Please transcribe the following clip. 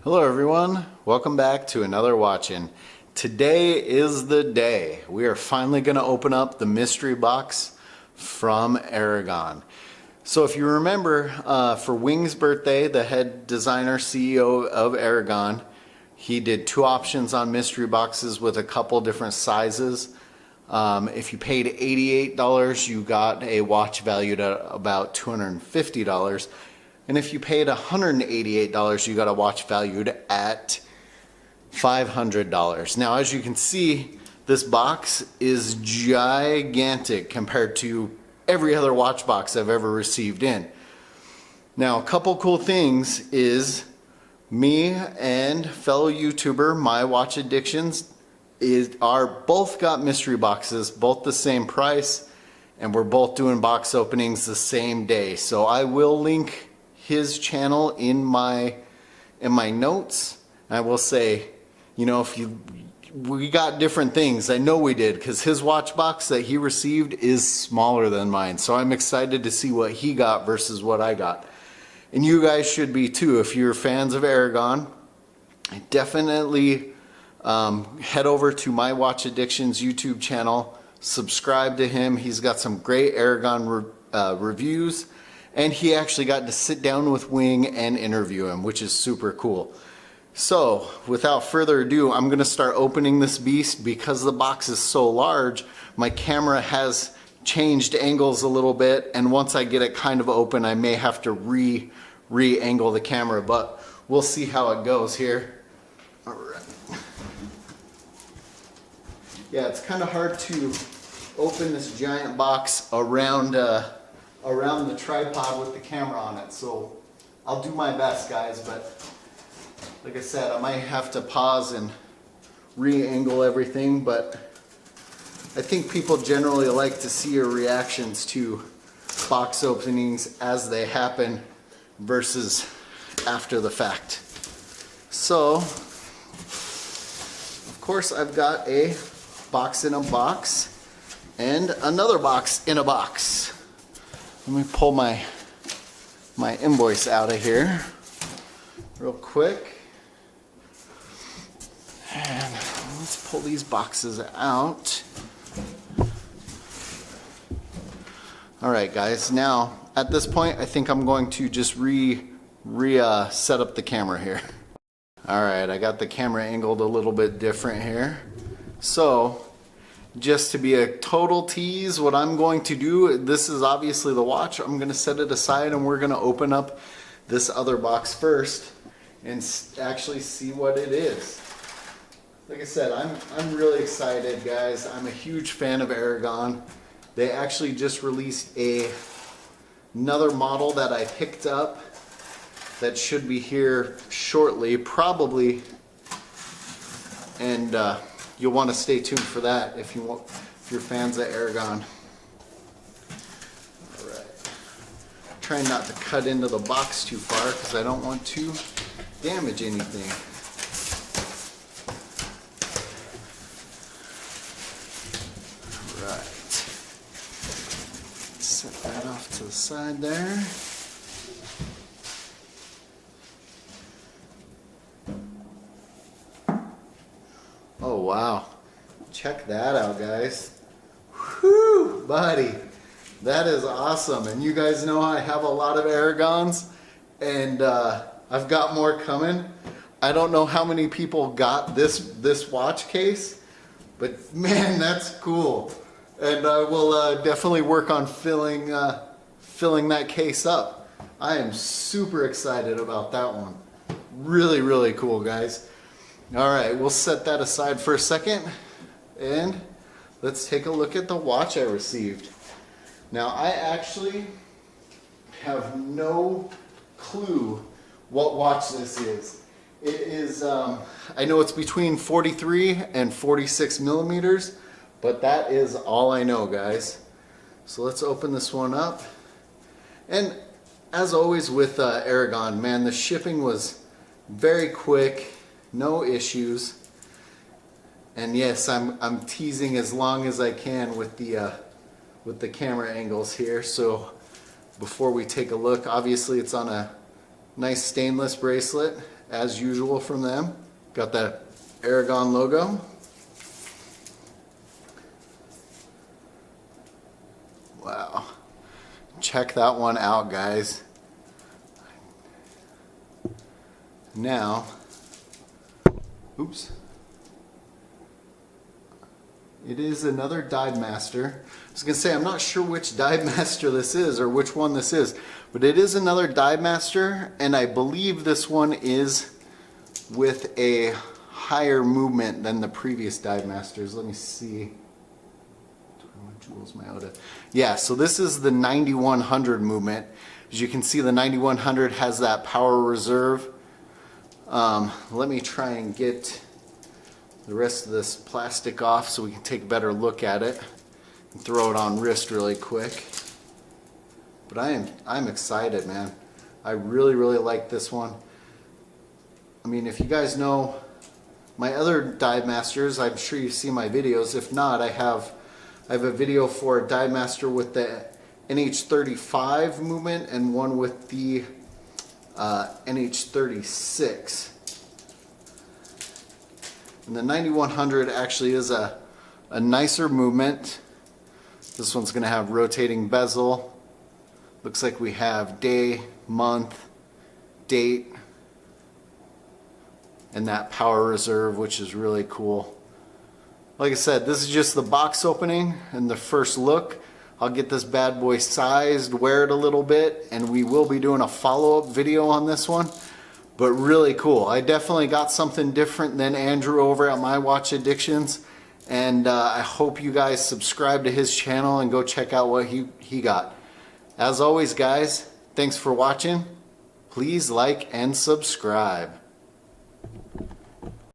Hello everyone, welcome back to another Watchin. Today is the day. We are finally going to open up the mystery box from Aragon. So if you remember, for Wing's birthday, the head designer, CEO of Aragon, he did two options on mystery boxes with a couple different sizes. If you paid $88, you got a watch valued at about $250. And if you paid $188, you got a watch valued at $500. Now, as you can see, this box is gigantic compared to every other watch box I've ever received in. Now, a couple cool things is me and fellow YouTuber, My Watch Addictions, are both got mystery boxes, both the same price, and we're both doing box openings the same day. So I will link his channel in my notes. I will say, you know, we got different things. I know we did, because his watch box that he received is smaller than mine. So I'm excited to see what he got versus what I got. And you guys should be too. If you're fans of Aragon, definitely head over to My Watch Addictions YouTube channel, subscribe to him. He's got some great Aragon reviews. And he actually got to sit down with Wing and interview him, which is super cool. So, without further ado, I'm going to start opening this beast. Because the box is so large, my camera has changed angles a little bit, and once I get it kind of open, I may have to re-angle the camera, but we'll see how it goes here. All right. Yeah, it's kind of hard to open this giant box around the tripod with the camera on it, so I'll do my best, guys. But like I said, I might have to pause and re-angle everything, but I think people generally like to see your reactions to box openings as they happen versus after the fact. So of course I've got a box in a box and another box in a box. Let me pull my invoice out of here real quick. And let's pull these boxes out. Alright guys, now at this point I think I'm going to just set up the camera here. Alright, I got the camera angled a little bit different here. So just to be a total tease, what I'm going to do, this is obviously the watch, I'm going to set it aside and we're going to open up this other box first and actually see what it is. Like I said, I'm really excited, guys. I'm a huge fan of Aragon. They actually just released another model that I picked up that should be here shortly, probably, and you'll want to stay tuned for that if you're fans of Aragon. Alright. Trying not to cut into the box too far because I don't want to damage anything. Alright. Set that off to the side there. Oh wow, check that out, guys. Whew, buddy, that is awesome. And you guys know I have a lot of Aragons, and I've got more coming. I don't know how many people got this watch case, but man, that's cool. And I will definitely work on filling that case up. I am super excited about that one. Really, really cool, guys. Alright, we'll set that aside for a second and let's take a look at the watch I received. Now, I actually have no clue what watch this is. It is, I know it's between 43 and 46 millimeters, but that is all I know, guys. So let's open this one up. And as always with Aragon, man, the shipping was very quick. No issues. And yes, I'm teasing as long as I can with the camera angles here. So before we take a look, obviously it's on a nice stainless bracelet, as usual from them. Got that Aragon logo. Wow. Check that one out, guys. Now, oops. It is another Divemaster. I was going to say, I'm not sure which Divemaster this is or which one this is, but it is another Divemaster, and I believe this one is with a higher movement than the previous Divemasters. Let me see. Miyota. Yeah, so this is the 9100 movement. As you can see, the 9100 has that power reserve. Let me try and get the rest of this plastic off so we can take a better look at it and throw it on wrist really quick. But I'm excited, man. I really like this one. I mean, if you guys know my other Divemasters, I'm sure you've seen my videos. If not, I have a video for a Divemaster with the NH35 movement and one with the NH36. And the 9100 actually is a nicer movement. This one's going to have rotating bezel. Looks like we have day, month, date, and that power reserve, which is really cool. Like I said, this is just the box opening and the first look. I'll get this bad boy sized, wear it a little bit, and we will be doing a follow-up video on this one. But really cool. I definitely got something different than Andrew over at My Watch Addictions, and I hope you guys subscribe to his channel and go check out what he got. As always, guys, thanks for watching. Please like and subscribe.